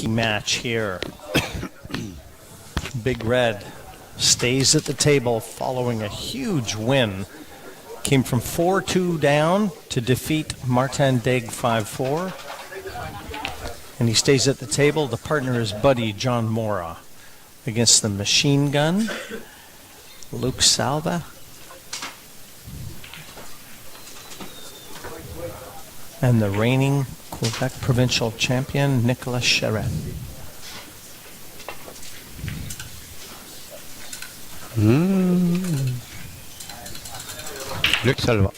tricky match here. Big Red stays at the table following a huge win. Came from 4-2 down to defeat Martin Deg 5-4. And he stays at the table. The partner is buddy John Morra against the machine gun, Luc Salva. And the reigning Quebec provincial champion, Nicolas Charette. Luc Salva.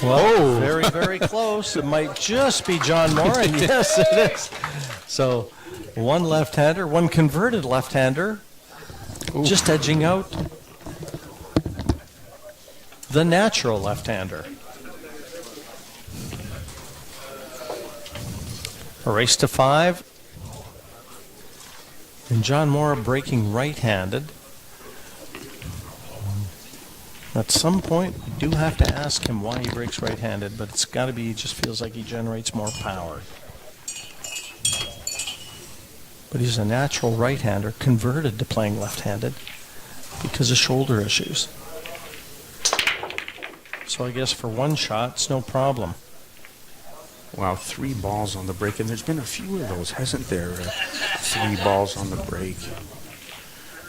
Well, very, very close. It might just be John Morra. Yes, it is. So one left-hander, one converted left-hander, just edging out the natural left-hander. A race to 5. And John Morra breaking right-handed. At some point, we do have to ask him why he breaks right-handed, but it's got to be, he just feels like he generates more power. But he's a natural right-hander, converted to playing left-handed because of shoulder issues. So I guess for one shot, it's no problem. Wow, 3 balls on the break, and there's been a few of those, hasn't there? 3 balls on the break.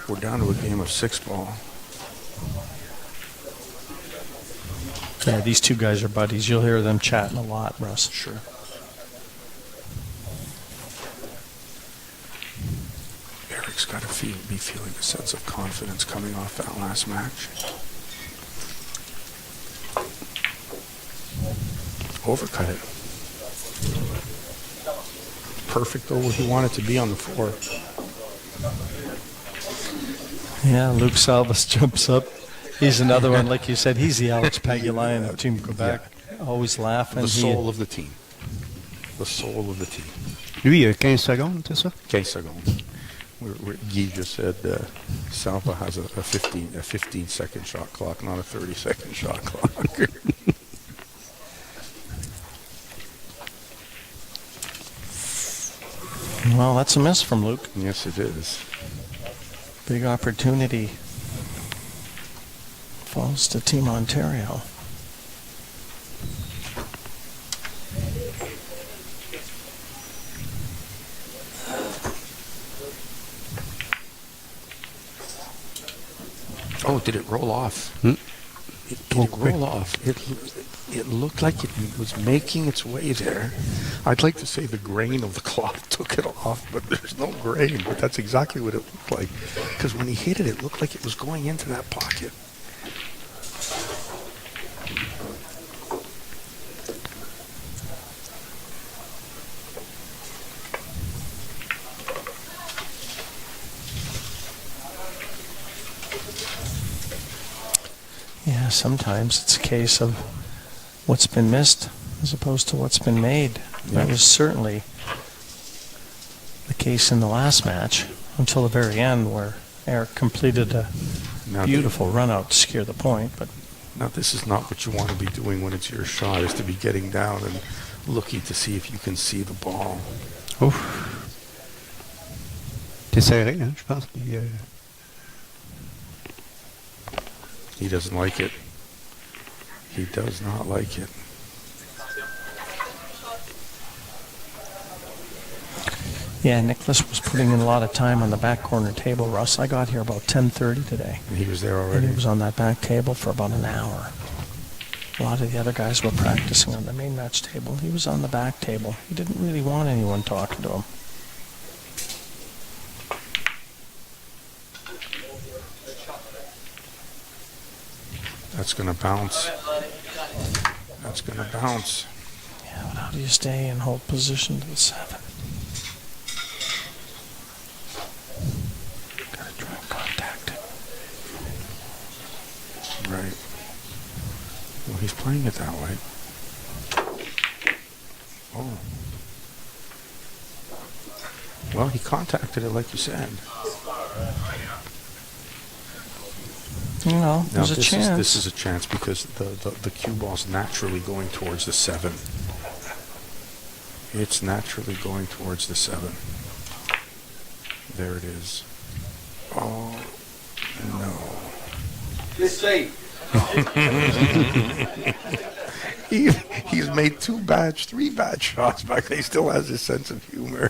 We're down to a game of 6 ball. Yeah, these two guys are buddies. You'll hear them chatting a lot, Russ. Sure. Erik's got to be feeling a sense of confidence coming off that last match. Overcut it. Perfect over where he wanted to be on the floor. Yeah, Luc Salvas jumps up. He's another one, like you said, he's the Alex Pagulayan of Team Quebec. Yeah. Always laughing. The soul of the team. The soul of the team. Lui, il a 15 secondes, c'est ça? 15 secondes. Guy just said Salva has a 15-second shot clock, not a 30-second shot clock. Well, that's a miss from Luc. Yes, it is. Big opportunity. Falls to Team Ontario. Oh, did it roll off? Did it roll off? It looked like it was making its way there. I'd like to say the grain of the cloth took it off, but there's no grain. But that's exactly what it looked like. Because when he hit it, it looked like it was going into that pocket. Yeah, sometimes it's a case of what's been missed as opposed to what's been made. That was certainly the case in the last match until the very end where Erik completed a beautiful run out to secure the point. But now this is not what you want to be doing when it's your shot, is to be getting down and looking to see if you can see the ball. Ouf. T'es serré, hein, je pense. He doesn't like it. He does not like it. yeah, Nicolas was putting in a lot of time on the back corner table, Russ. I got here about 10:30 today. And he was there already? And he was on that back table for about an hour. A lot of the other guys were practicing on the main match table. He was on the back table. He didn't really want anyone talking to him. That's going to bounce. That's going to bounce. Yeah, but how do you stay and hold position to the 7? Gotta try and contact it. Right. Well, he's playing it that way. Oh. Well, he contacted it like you said. You know, there's a chance. This is a chance because the cue ball's naturally going towards the 7. It's naturally going towards the 7. There it is. Oh, no. He's made 3 bad shots back. He still has his sense of humor.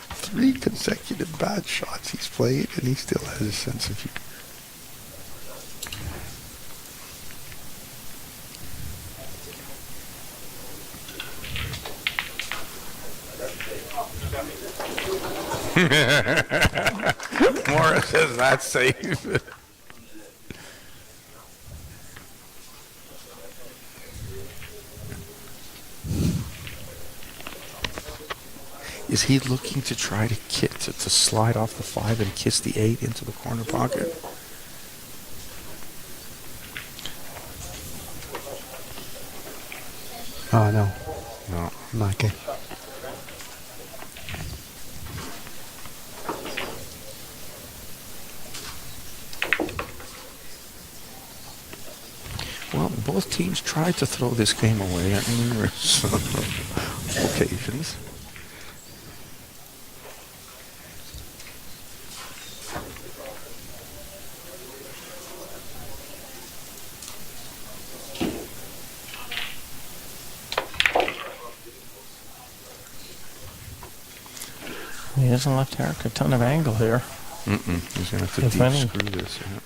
3 consecutive bad shots he's played, and he still has his sense of humor. Morra says that's safe. Is he looking to try to slide off the 5 and kiss the 8 into the corner pocket? Ah, no. No. Manqué. Well, both teams tried to throw this game away on numerous occasions. He hasn't left Erik a ton of angle here. He's going to have to If any. deep screw this. Yeah.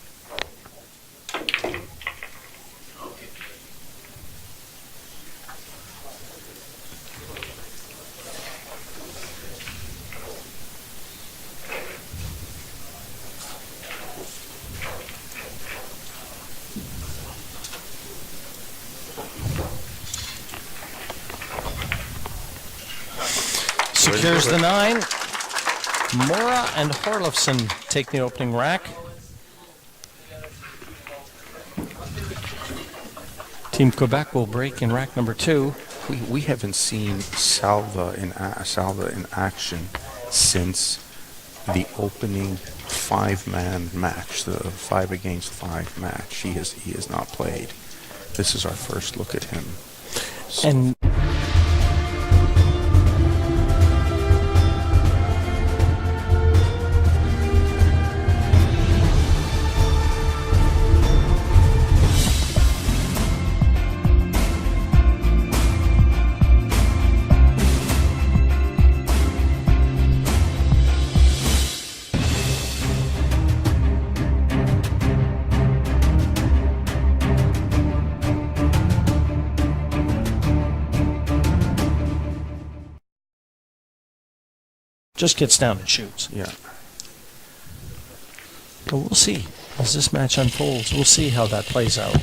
Secures the 9. Morra and Hjorleifson take the opening rack. Team Quebec will break in rack number 2. We haven't seen Salva in action since the opening 5-man match, the 5 against 5 match. He has not played. This is our first look at him. So And just gets down and shoots. yeah. But we'll see. As this match unfolds, we'll see how that plays out.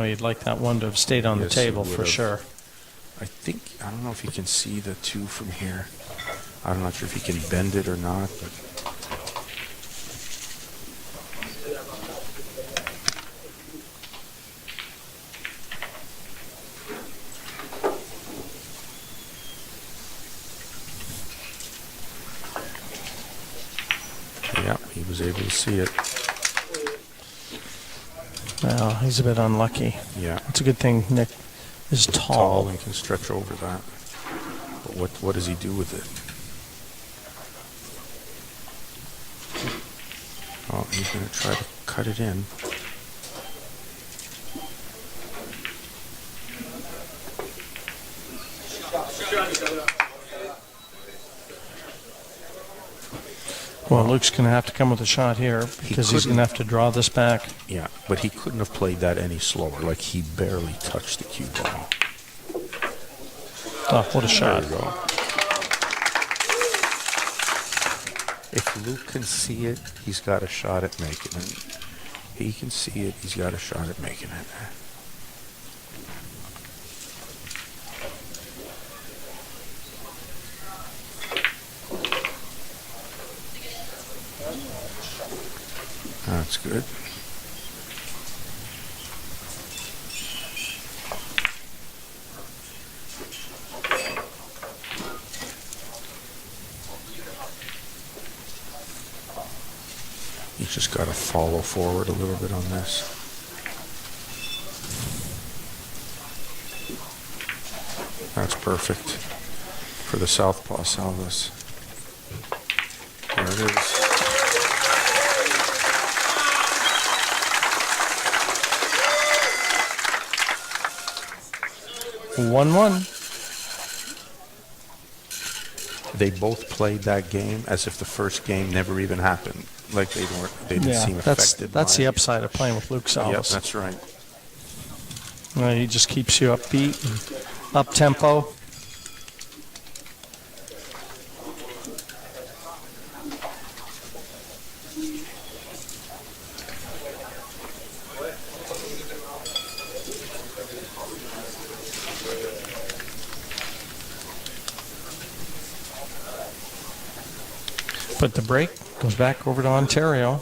You'd like that one to have stayed on the Yes, table it for would've. sure. I don't know if you can see the 2 from here. I'm not sure if you can bend it or not, but yeah, he was able to see it. Well, he's a bit unlucky. Yeah. It's a good thing Nick is Tall and can stretch over that. But what does he do with it? Oh, he's going to try to cut it in. Well, Luke's going to have to come with a shot here because he's going to have to draw this back. Yeah, but he couldn't have played that any slower. Like, he barely touched the cue ball. Oh, what a shot. There we go. If Luke can see it, he's got a shot at making it. He can see it, he's got a shot at making it. That's good. Just got to follow forward a little bit on this. That's perfect for the southpaw Salvas. There it is. One. They both played that game as if the first game never even happened. Like they didn't Yeah, seem that's affected. the by it. upside of playing with Luc Yep, Salvas. that's right. He just keeps you upbeat, and up tempo. But the break goes back over to Ontario.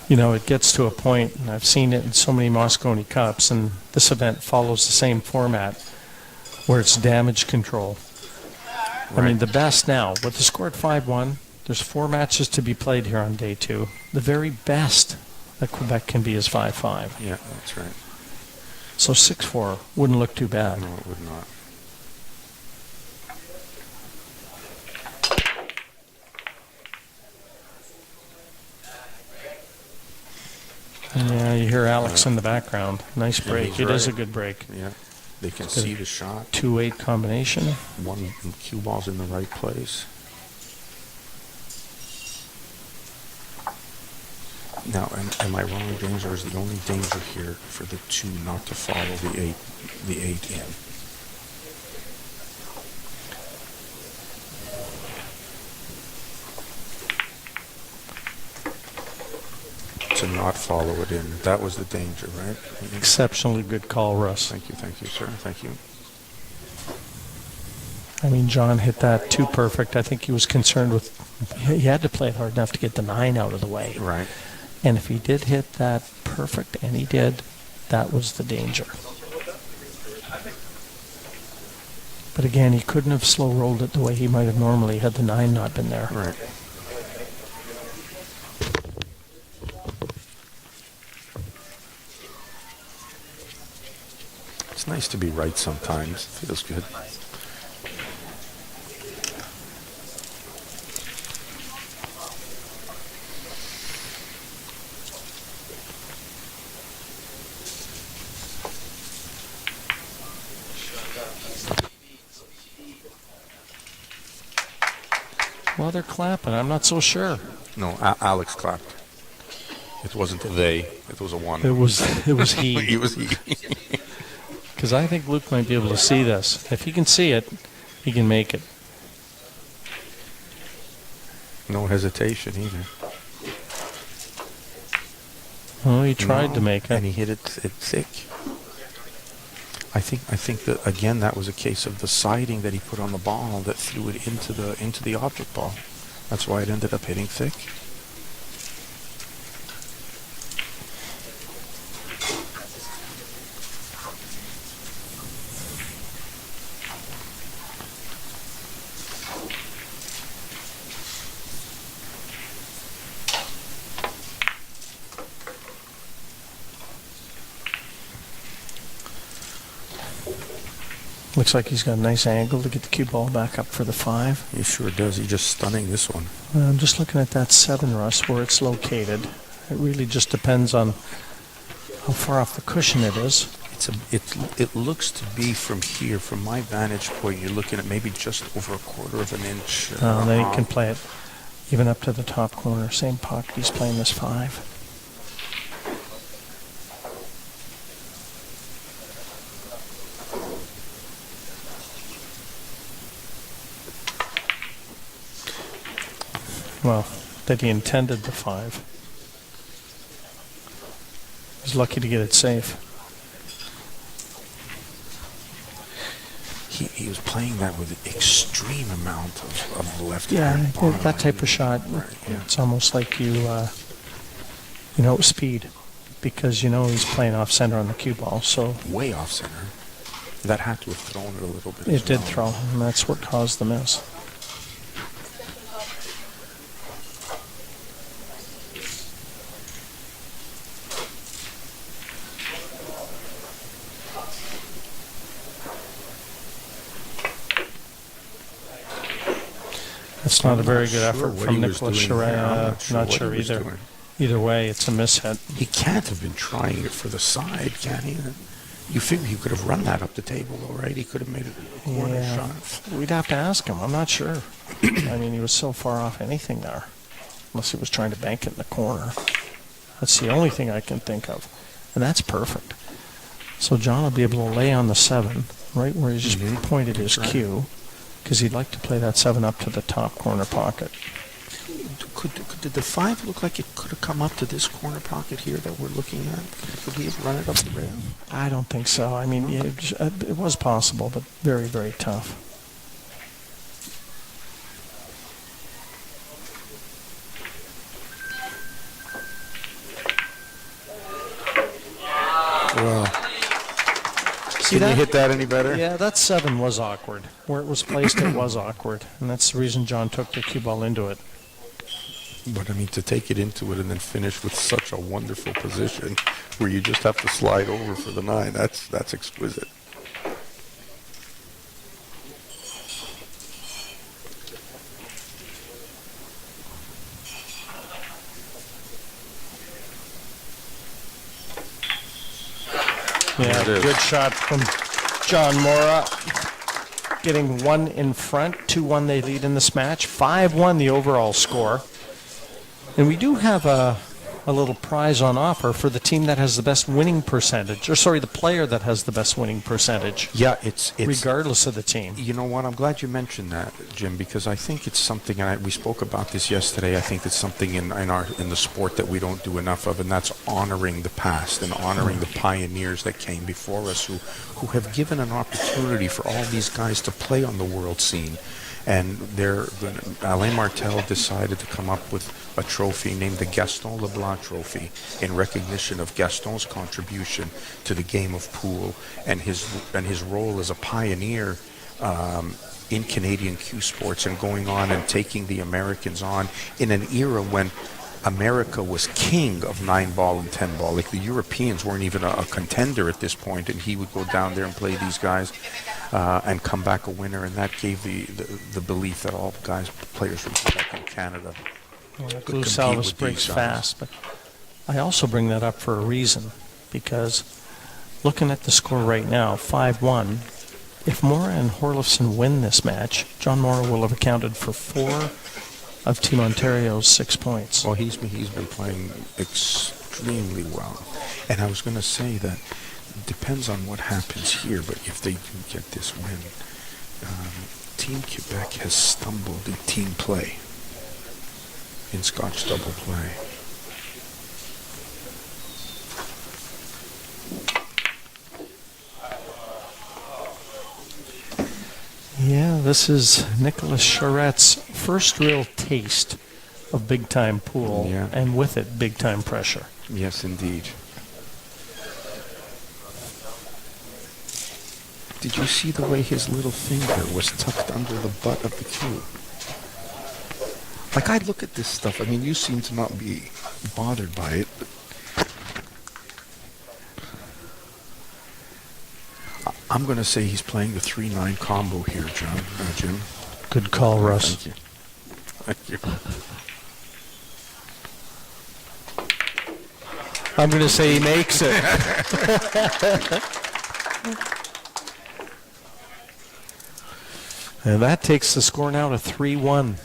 You know, it gets to a point, and I've seen it in so many Moscone Cups, and this event follows the same format, where it's damage control. I mean, the best now, with the score at 5-1, there's 4 matches to be played here on day 2. The very best that Quebec can be is 5-5. Yeah, that's right. So 6-4 wouldn't look too bad. No, it would not. Yeah, you hear Alex in the background. Nice Yeah, break. he's It is a right. good break. Yeah, they can see the shot. 2-8 combination. One cue ball's in the right place. Now, am I wrong, danger? Is the only danger here for the 2 not to follow the 8 in? To not follow it in. That was the danger, right? Exceptionally good call, Russ. Thank you, sir. Thank you. I mean, John hit that too perfect. I think he was concerned with, he had to play it hard enough to get the 9 out of the way. Right. And if he did hit that perfect, and he did, that was the danger. But again, he couldn't have slow rolled it the way he might have normally had the 9 not been there. Right. It's nice to be right sometimes. It feels good. Well, they're clapping. I'm not so sure. No, Alex clapped. It wasn't a they. It was a one. It was he. It was he. Because I think Luke might be able to see this. If he can see it, he can make it. No hesitation either. Oh, he tried No, to make it. and he hit it thick. I think that again that was a case of the siding that he put on the ball that threw it into the object ball. That's why it ended up hitting thick. Looks like he's got a nice angle to get the cue ball back up for the 5. He sure does. He's just stunning this one. I'm just looking at that 7, Russ, where it's located. It really just depends on how far off the cushion it is. It looks to be from here, from my vantage point, you're looking at maybe just over a quarter of an inch. Then he can play it even up to the top corner. Same puck. He's playing this 5. Well, that he intended the 5. He's lucky to get it safe. He was playing that with an extreme amount of left Yeah, hand bottom that line. type of shot, Right, yeah. it's almost like you know, speed, because you know he's playing off center on the cue ball. So Way off center. That had to have thrown it a little bit. It did throw, and that's what caused the miss. It's not a very good effort from Nicolas Charette. Not sure either. Either way, it's a miss hit. He can't have been trying it for the side, can he? You figure he could have run that up the table, though, right? He could have made it a corner shot. We'd have to ask him. I'm not sure. I mean, he was so far off anything there. Unless he was trying to bank it in the corner. That's the only thing I can think of. And that's perfect. So John will be able to lay on the 7, right where he's just pointed his cue, because he'd like to play that 7 up to the top corner pocket. Did the 5 look like it could have come up to this corner pocket here that we're looking at? Could he have run it up the rail? I don't think so. I mean, it was possible, but very, very tough. Well, can you hit that any better? Yeah, that 7 was awkward. Where it was placed, it was awkward. And that's the reason John took the cue ball into it. But, I mean, to take it into it and then finish with such a wonderful position where you just have to slide over for the 9, that's exquisite. Yeah, good shot from John Morra. Getting 1 in front, 2-1 they lead in this match. 5-1 the overall score. And we do have a little prize on offer for the team that has the best winning percentage. Or sorry, the player that has the best winning percentage. Yeah, it's regardless of the team. You know what? I'm glad you mentioned that, Jim, because I think it's something, and we spoke about this yesterday. I think it's something in the sport that we don't do enough of, and that's honoring the past and honoring the pioneers that came before us, who have given an opportunity for all these guys to play on the world scene. And Alain Martel decided to come up with a trophy named the Gaston Leblanc Trophy in recognition of Gaston's contribution to the game of pool and his role as a pioneer in Canadian cue sports and going on and taking the Americans on in an era when America was king of 9-ball and 10-ball. Like, the Europeans weren't even a contender at this point, and he would go down there and play these guys and come back a winner, and that gave the belief that all players from Quebec and Canada could Salvas breaks fast, but I also bring that up for a reason, because looking at the score right now, 5-1, if Morra and Hjorleifson win this match, John Morra will have accounted for 4 of Team Ontario's 6 points. Well, he's been playing extremely well, and I was going to say that it depends on what happens here, but if they do get this win, Team Quebec has stumbled in team play, in Scotch double play. Yeah, this is Nicolas Charette's first real taste of big-time pool, and with it, big-time pressure. Yes, indeed. Did you see the way his little finger was tucked under the butt of the cue? Like, I look at this stuff, I mean, you seem to not be bothered by it, but I'm going to say he's playing the 3-9 combo here, Jim. Good call, Russ. Thank you. Thank you. I'm going to say he makes it. And that takes the score now to 3-1.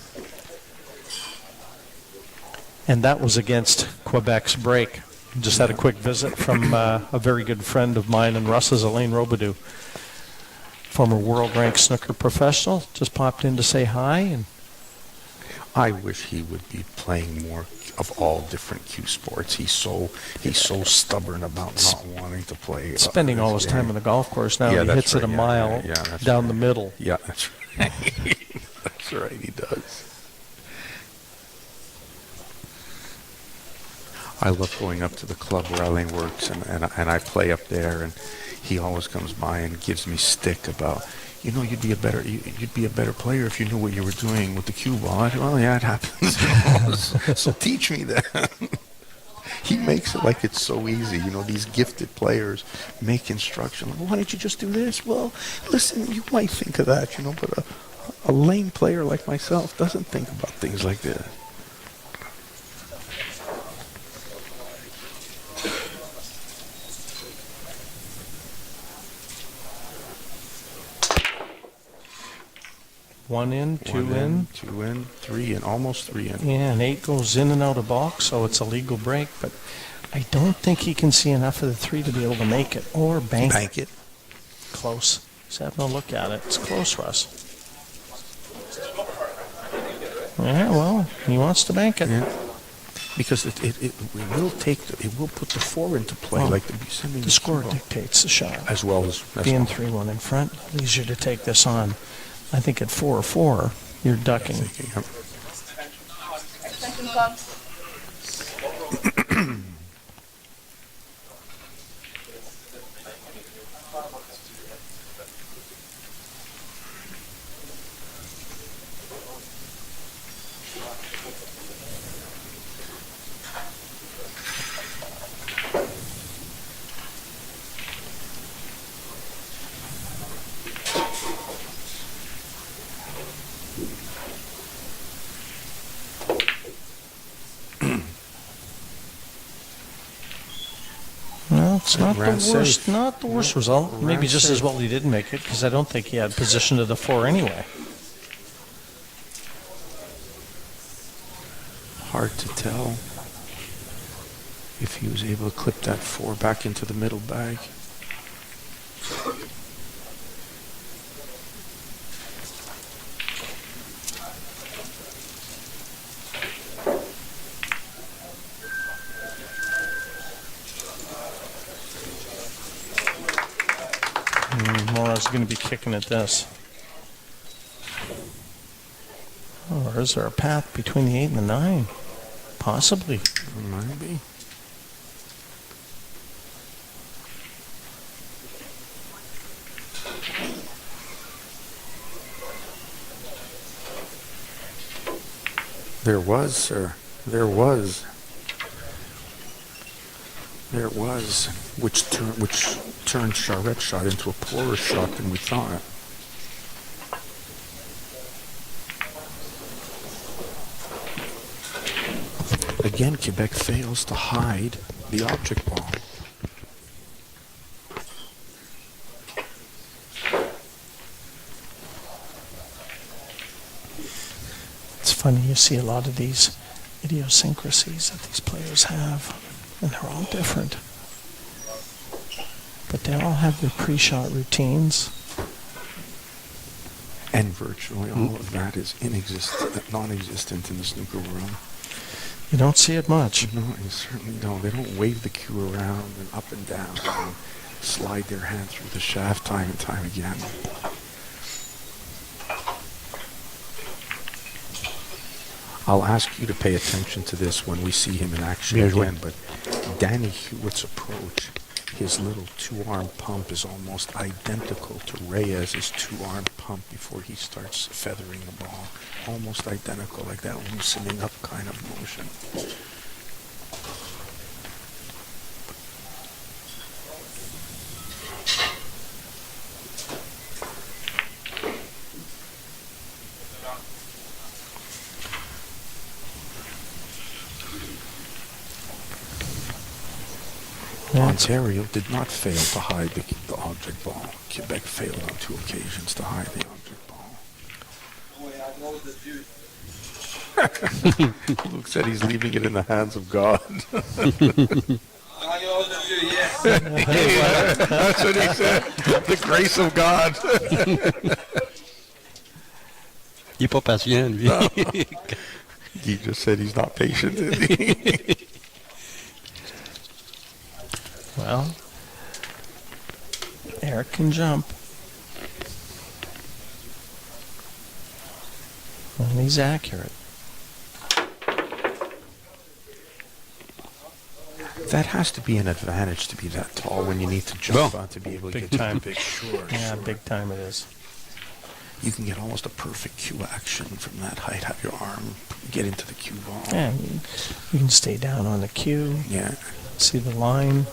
And that was against Quebec's break. Just had a quick visit from a very good friend of mine and Russ's, Alain Robidoux, former world-ranked snooker professional. Just popped in to say hi. And I wish he would be playing more of all different cue sports. He's so stubborn about not wanting to play. Spending all his time on the golf course now. He hits it a mile down the middle. Yeah, that's right. That's right, he does. I love going up to the club where Alain works, and I play up there, and he always comes by and gives me stick about, you'd be a better player if you knew what you were doing with the cue ball. Well, yeah, it happens. So teach me that. He makes it like it's so easy. These gifted players make instruction. Well, why don't you just do this? Well, listen, you might think of that, but a lame player like myself doesn't think about things like this. One in, two in. 2 in, 3 in, almost 3 in. Yeah, and 8 goes in and out of box, so it's a legal break. But I don't think he can see enough of the 3 to be able to make it or bank it. Close. Just having a look at it. It's close, Russ. Yeah, well, he wants to bank it. Yeah. Because it will put the 4 into play, Well, like the score dictates the shot. as well as Being 3-1 in front, easier to take this on. I think at 4-4, you're ducking. Well, it's not the worst result. Maybe just as well he didn't make it, because I don't think he had position to the 4 anyway. Hard to tell if he was able to clip that 4 back into the middle bag. Morra's going to be kicking at this. Or is there a path between the 8 and the 9? Possibly. Maybe. There was, sir. There was, which turned Charette shot into a poorer shot than we thought. Again, Quebec fails to hide the object ball. It's funny, you see a lot of these idiosyncrasies that these players have, and they're all different. But they all have their pre-shot routines. And virtually all of that is non-existent in the snooker world. You don't see it much. No, you certainly don't. They don't wave the cue around and up and down and slide their hand through the shaft time and time again. I'll ask you to pay attention to this when we see him in action again, but Danny Hewitt's approach, his little 2-arm pump is almost identical to Reyes's 2-arm pump before he starts feathering the ball. Almost identical, like that loosening up kind of motion. Ontario did not fail to hide the object ball. Quebec failed on 2 occasions to hide the object ball. Luke said he's leaving it in the hands of God. That's what he said. The grace of God. Il est pas patient, lui. No. He just said he's not patient, is he? Well, Erik can jump. And he's accurate. That has to be an advantage to be that tall when you need to jump on to be able to Big get time. to the big short. Yeah, big time it is. You can get almost a perfect cue action from that height. Have your arm get into the cue ball. Yeah, you can stay down on the cue, Yeah. see the line.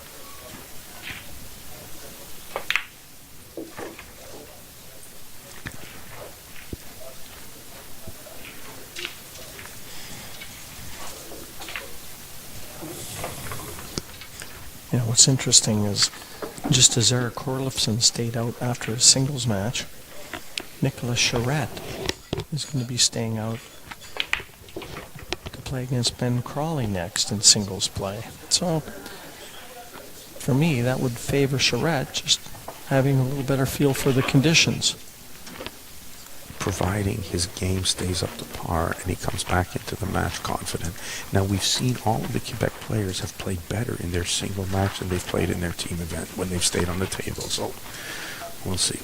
You know, what's interesting is just as Erik Hjorleifson stayed out after a singles match, Nicolas Charette is going to be staying out to play against Ben Crawley next in singles play. So, for me, that would favor Charette, just having a little better feel for the conditions. Providing his game stays up to par and he comes back into the match confident. Now, we've seen all of the Quebec players have played better in their single match than they've played in their team event when they've stayed on the table. So, we'll see.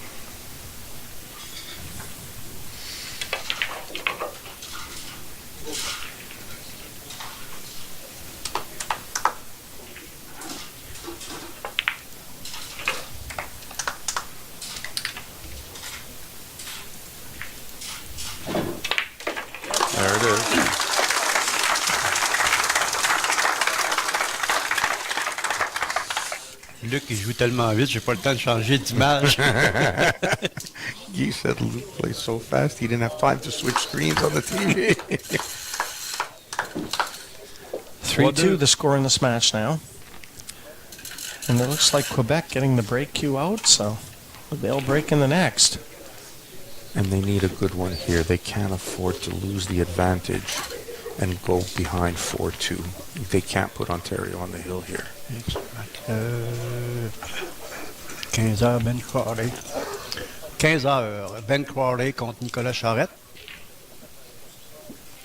There it is. Luc, il joue tellement vite, j'ai pas le temps de changer d'image. You said Luke plays so fast he didn't have time to switch screens on the TV. 3-2 the score in this match now. And it looks like Quebec getting the break cue out, so they'll break in the next. And they need a good one here. They can't afford to lose the advantage and go behind 4-2. They can't put Ontario on the hill here. 15h, Ben Crawley. 15h, Ben Crawley contre Nicolas Charette.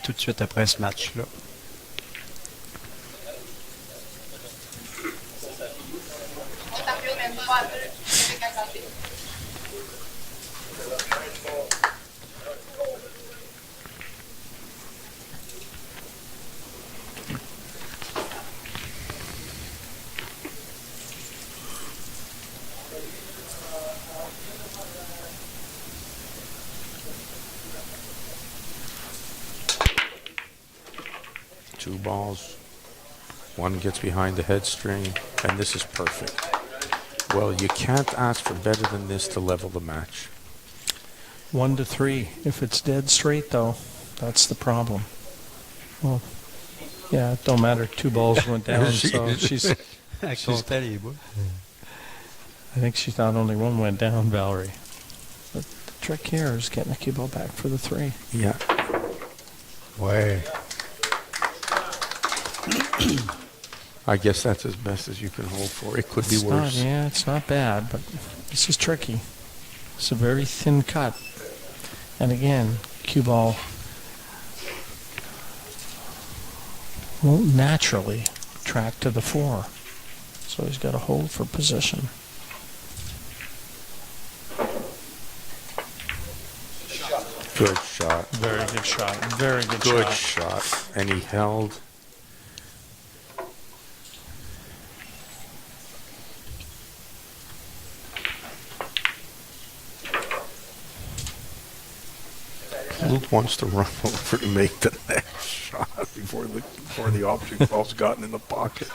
Tout de suite après ce match-là. Two balls. One gets behind the head string, and this is perfect. Well, you can't ask for better than this to level the match. 1-3. If it's dead straight, though, that's the problem. Well, yeah, it don't matter. Two balls went down, so she's. Elle comptait les bouts. I think she thought only one went down, Valerie. But the trick here is getting the cue ball back for the 3. Yeah. Ouais. I guess that's as best as you can hope for. It could be It's worse. not, yeah, it's not bad, but this is tricky. It's a very thin cut. And again, cue ball won't naturally track to the 4. So he's got to hold for position. Good shot. Very good shot. Very good, Good shot. shot. And he held. Luke wants to run over to make the next shot before the object ball's gotten in the pocket.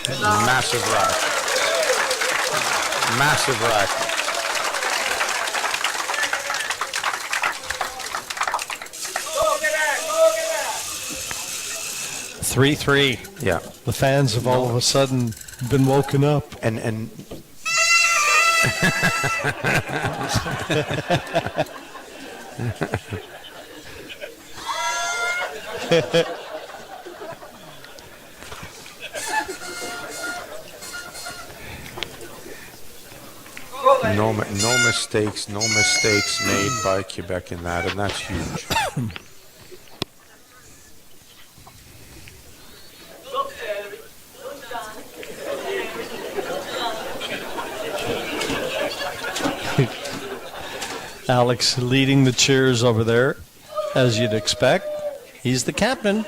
Massive rack. Massive rack. Three, 3. Yeah. The fans have all of a sudden been woken up. And No mistakes made by Quebec in that, and that's huge. Alex leading the cheers over there, as you'd expect. He's the captain, and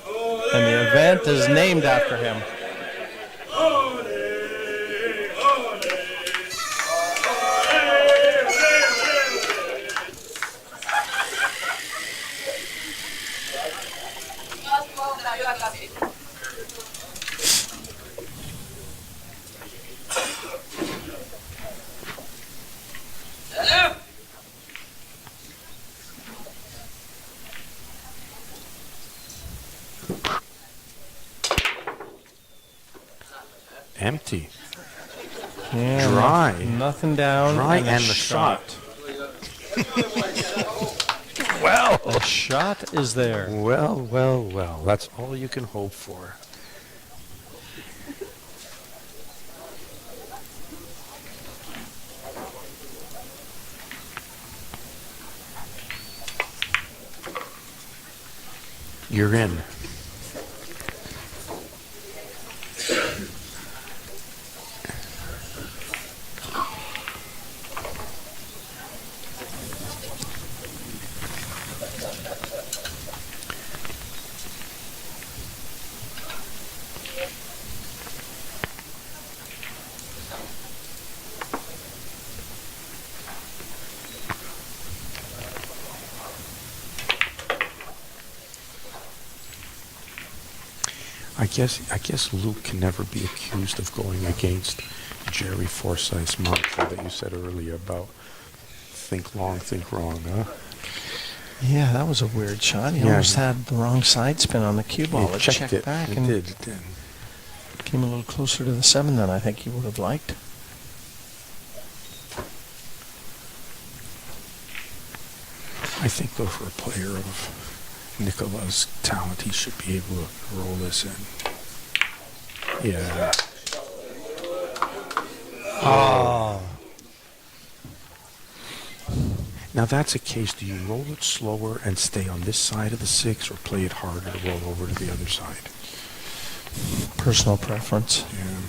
the event is named after him. Empty. Yeah, Dry. Nothing down. Dry and and the shot. Well, the shot is there. Well. That's all you can hope for. You're in. I guess Luke can never be accused of going against Jerry Forsyth's mantra that you said earlier about think long, think wrong, huh? Yeah, that was a weird shot. He almost had the wrong side spin on the cue ball. It checked back and it did. Came a little closer to the 7 than I think he would have liked. I think though for a player of Nicolas' talent, he should be able to roll this in. Yeah. Oh. Now that's a case, do you roll it slower and stay on this side of the 6 or play it harder to roll over to the other side? Personal preference. Yeah.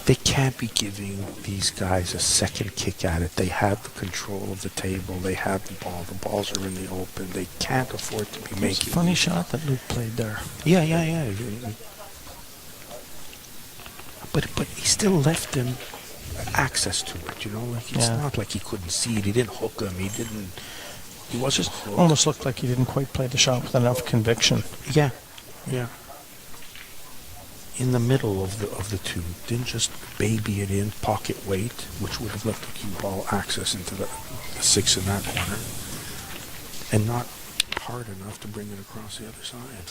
They can't be giving these guys a second kick at it. They have the control of the table. They have the ball. The balls are in the open. They can't afford to be making. It's a funny shot that Luke played there. Yeah. But he still left him access to it. You know, like it's not like he couldn't see it. He didn't hook him. He wasn't hooked. Almost looked like he didn't quite play the shot with enough conviction. Yeah. In the middle of the two, didn't just baby it in, pocket weight, which would have left the cue ball access into the 6 in that corner, and not hard enough to bring it across the other side.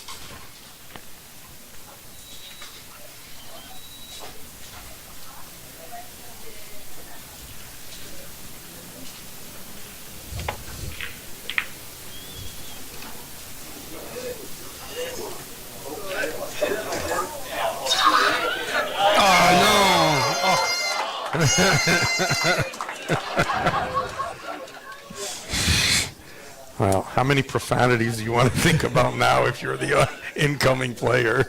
Well, how many profanities do you want to think about now if you're the incoming player?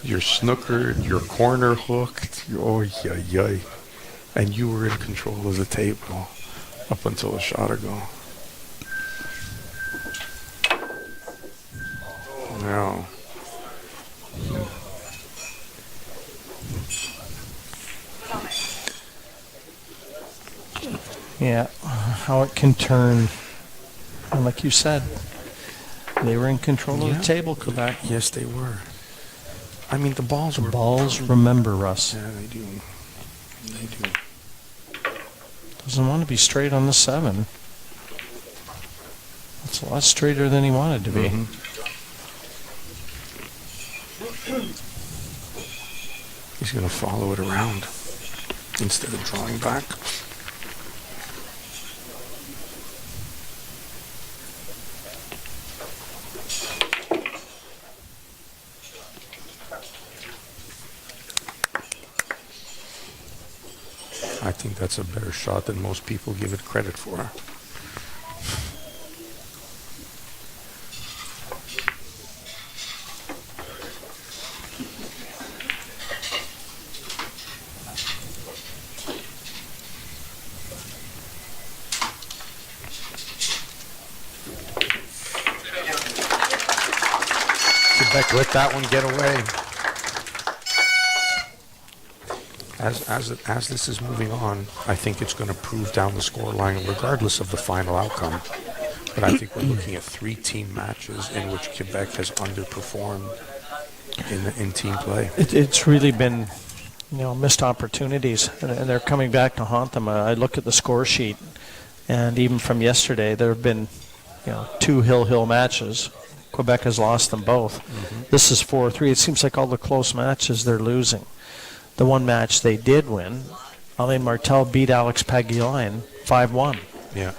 You're snookered, you're corner hooked, and you were in control of the table up until a shot ago. No. Yeah, how it can turn. And like you said, they were in control of the table, Quebec. Yes, they were. I mean, the balls remember us. Yeah, they do. They do. Doesn't want to be straight on the 7. It's a lot straighter than he wanted to be. He's going to follow it around instead of drawing back. I think that's a better shot than most people give it credit for. Quebec let that one get away. As this is moving on, I think it's going to prove down the score line regardless of the final outcome. But I think we're looking at 3 team matches in which Quebec has underperformed in team play. It's really been, missed opportunities, and they're coming back to haunt them. I look at the score sheet, and even from yesterday, there have been, 2 hill matches. Quebec has lost them both. This is 4-3. It seems like all the close matches they're losing. The one match they did win, Alain Martel beat Alex Pagulayan 5-1. Yeah.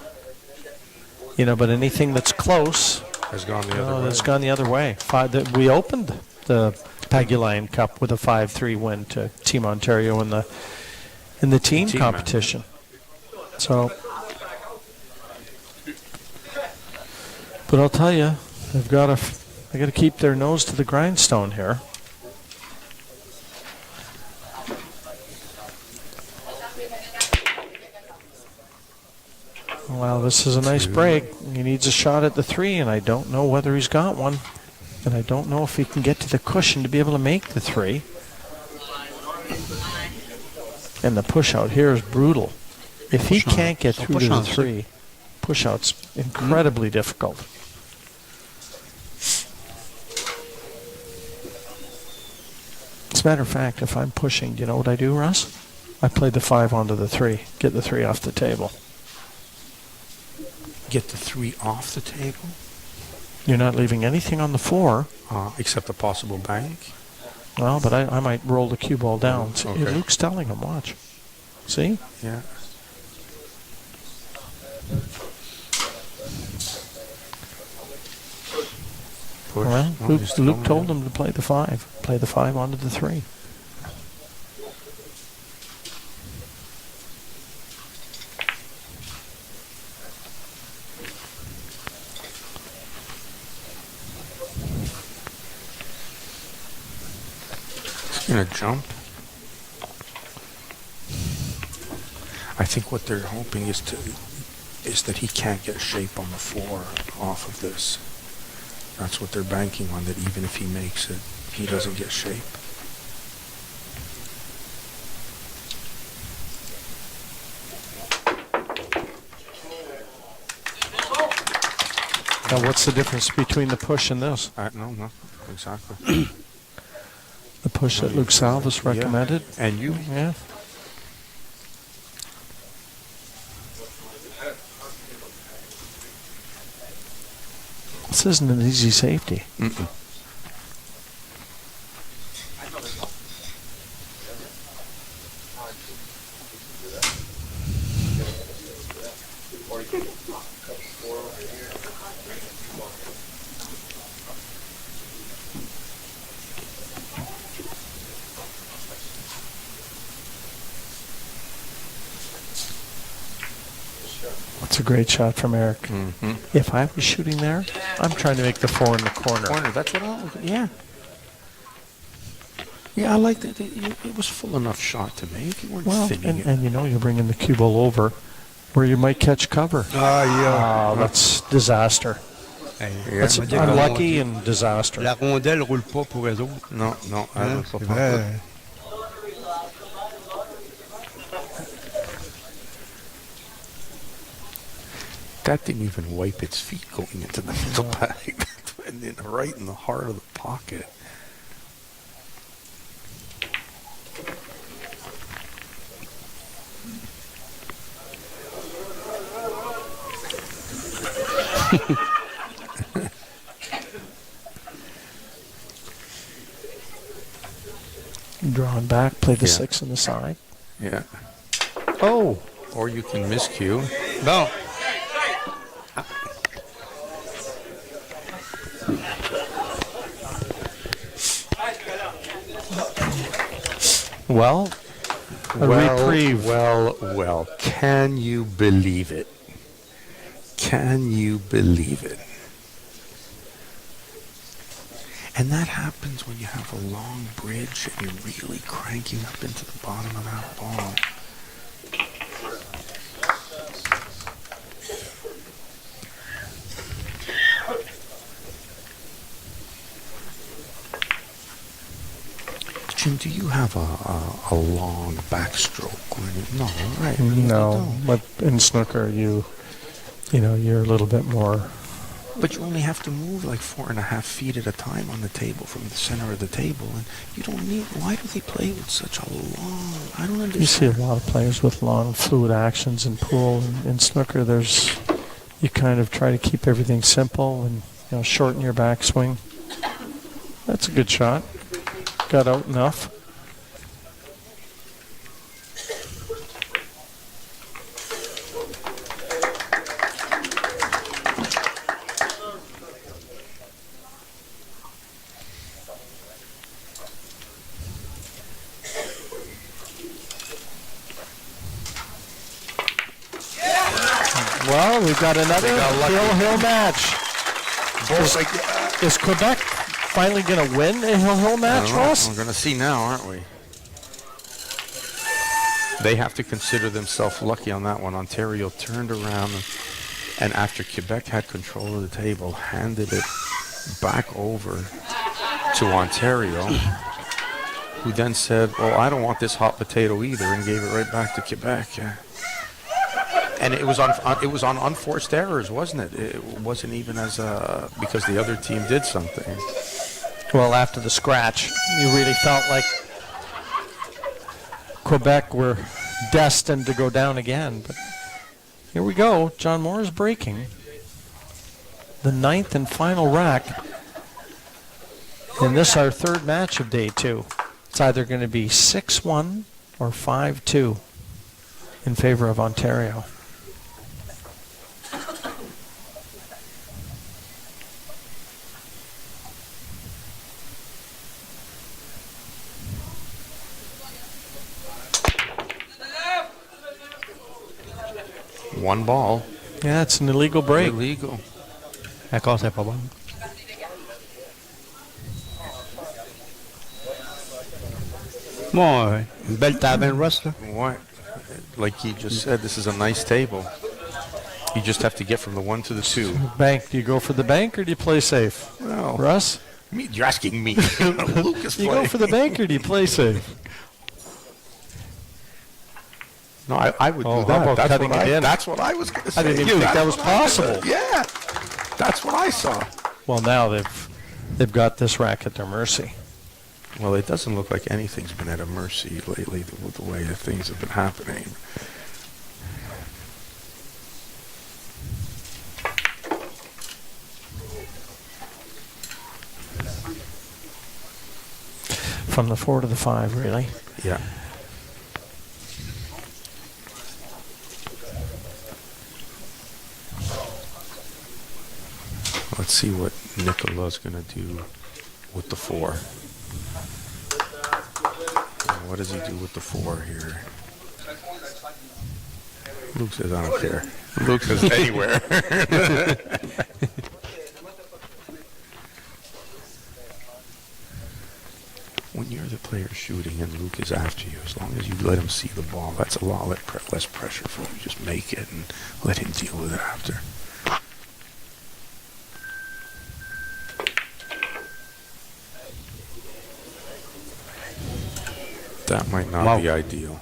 But anything that's close has gone the other way. It's gone the other way. We opened the Pagulayan Cup with a 5-3 win to Team Ontario in the team competition. So, but I'll tell you, they got to keep their nose to the grindstone here. Well, this is a nice break. He needs a shot at the 3, and I don't know whether he's got one. And I don't know if he can get to the cushion to be able to make the 3. And the push out here is brutal. If he can't get through to the 3, push out's incredibly difficult. As a matter of fact, if I'm pushing, do you know what I do, Russ? I play the 5 onto the 3, get the 3 off the table. Get the 3 off the table? You're not leaving anything on the 4. Except a possible bank? Well, but I might roll the cue ball down. See, Okay. Luke's telling him, watch. See? Yeah. Push. Well, Oh, Luke told him to play the 5. Play the 5 onto the 3. Gonna jump. I think what they're hoping is that he can't get shape on the 4 off of this. That's what they're banking on, that even if he makes it, he doesn't get shape. Now, what's the difference between the push and this? No, exactly. The push that Luke Salvas recommended? Yeah. And you? Yeah. This isn't an easy safety. That's a great shot from Erik. If I was shooting there, I'm trying to make the 4 in the corner. That's what yeah. Yeah, I like that. It was full enough shot to make. You weren't thinning it. And you're bringing the cue ball over where you might catch cover. That's disaster. That's unlucky and disaster. La rondelle roule pas pour eux autres. Non, elle roule pas. Ouais. That didn't even wipe its feet going into the middle bag. And then right in the heart of the pocket. Drawn back, play the Yeah. 6 on the side. Yeah. Oh, Or you can miscue. Bon. well, a reprieve. Well. Can you believe it? Can you believe it? And that happens when you have a long bridge and you're really cranking up into the bottom of that ball. Jim, do you have a long backstroke? No, right? No, but in snooker, you're a little bit more. But you only have to move like 4.5 feet at a time on the table from the center of the table, and you don't need. Why do they play with such a long? I don't understand. You see a lot of players with long, fluid actions in pool. In snooker, you kind of try to keep everything simple and shorten your backswing. That's a good shot. Got out enough. Well, we've got another Hill match. Is Quebec finally going to win a Hill match, Ross? We're going to see now, aren't we? They have to consider themselves lucky on that one. Ontario turned around and after Quebec had control of the table, handed it back over to Ontario, who then said, well, I don't want this hot potato either, and gave it right back to Quebec. And it was on unforced errors, wasn't it? It wasn't even as because the other team did something. Well, after the scratch, you really felt like Quebec were destined to go down again. But here we go. John Moore is breaking the 9th and final rack. And this is our third match of day 2. It's either going to be 6-1 or 5-2 in favor of Ontario. One ball. Yeah, it's an illegal break. Illegal. D'accord, c'est pas bon. Bon, une belle table, Russ, là. What? Like he just said, this is a nice table. You just have to get from the 1 to the 2. Bank. Do you go for the bank or do you play safe? Well, Russ? you're asking me. Lucas You go for the bank or do you play safe? No, I would Oh, do how that. about cutting it in? That's what I was going to say. I didn't even think that was That's what I was possible. gonna- Yeah, that's what I saw. Well, now they've got this rack at their mercy. Well, it doesn't look like anything's been at a mercy lately with the way that things have been happening. From the 4 to the 5, really. Yeah. Let's see what Nicolas going to do with the 4. What does he do with the 4 here? Luke says, I don't care. Luke says, anywhere. When you're the player shooting and Luke is after you, as long as you let him see the ball, that's a lot less pressure for him. Just make it and let him deal with it after. That might not be ideal.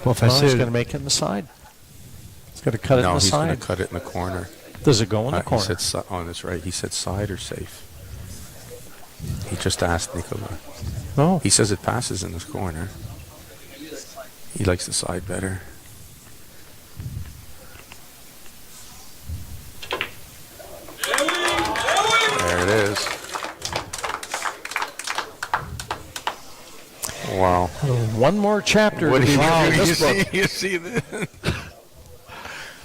Pas Well, he's facile. going to make it in the side. He's going to cut it in No, the he's going side. to cut it in the corner. Does it go in the He corner? said that's right. He said side or safe. He just asked Nicolas. No. He says it passes in this corner. He likes the side better. There it is. Wow. One more chapter to be written in this book. You see this?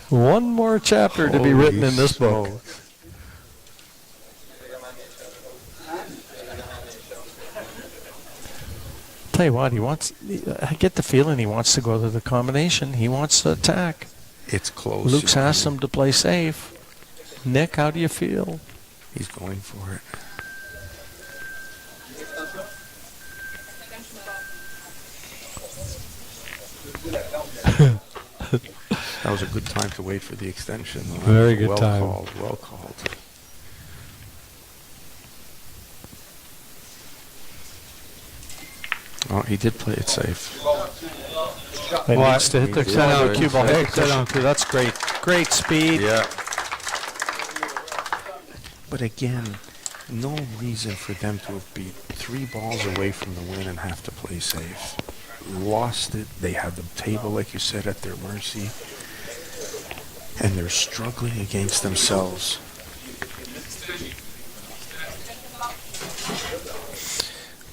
One more chapter to be written in this book. Tell you what, I get the feeling he wants to go to the combination. He wants to attack. It's close. Luke's asked him to play safe. Nick, how do you feel? He's going for it. That was a good time to wait for the extension. Very good time. Well called. Oh, he did play it safe. He needs to hit the Excellent. cue ball. Excellent. That's great. Great speed. Yeah. But again, no reason for them to have been 3 balls away from the win and have to play safe. Lost it. They had the table, like you said, at their mercy. And they're struggling against themselves.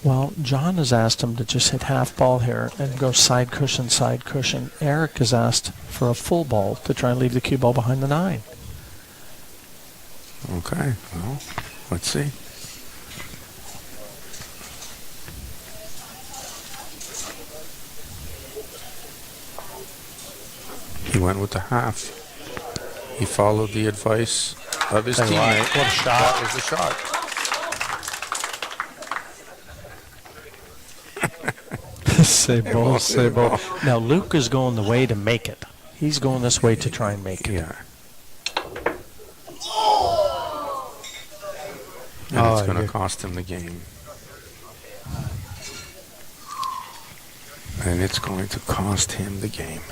Well, John has asked him to just hit half ball here and go side cushion, side cushion. Erik has asked for a full ball to try and leave the cue ball behind the 9. Okay, well, let's see. He went with the half. He followed the advice of his teammate. What a shot. That was the shot. C'est beau, c'est beau. Now, Luke is going the way to make it. He's going this way to try and make it. Yeah. And it's going to cost him the game. And it's going to cost him the game.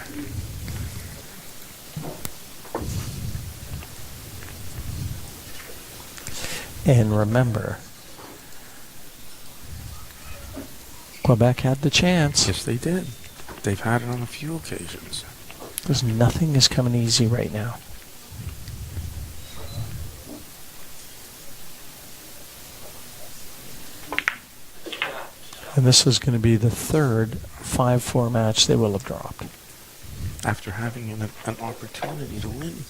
And remember, Quebec had the chance. Yes, they did. They've had it on a few occasions. Because nothing is coming easy right now. And this is going to be the third 5-4 match they will have dropped. After having an opportunity to win.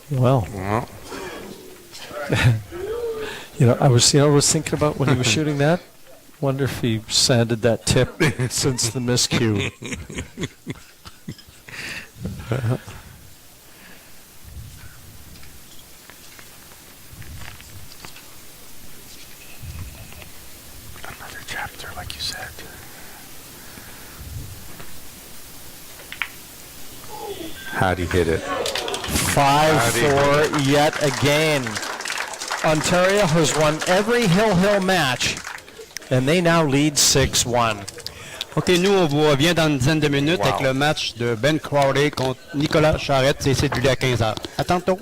Well, I was thinking about when he was shooting that. Wonder if he sanded that tip since the miscue. Another chapter, like you said. How'd he hit it? 5-4 yet again. Ontario has won every Hill match, and they now lead 6-1. OK, nous, on vous revient dans une dizaine de minutes avec le match de Ben Crowley contre Nicolas Charette. C'est celui à 15h. À tantôt.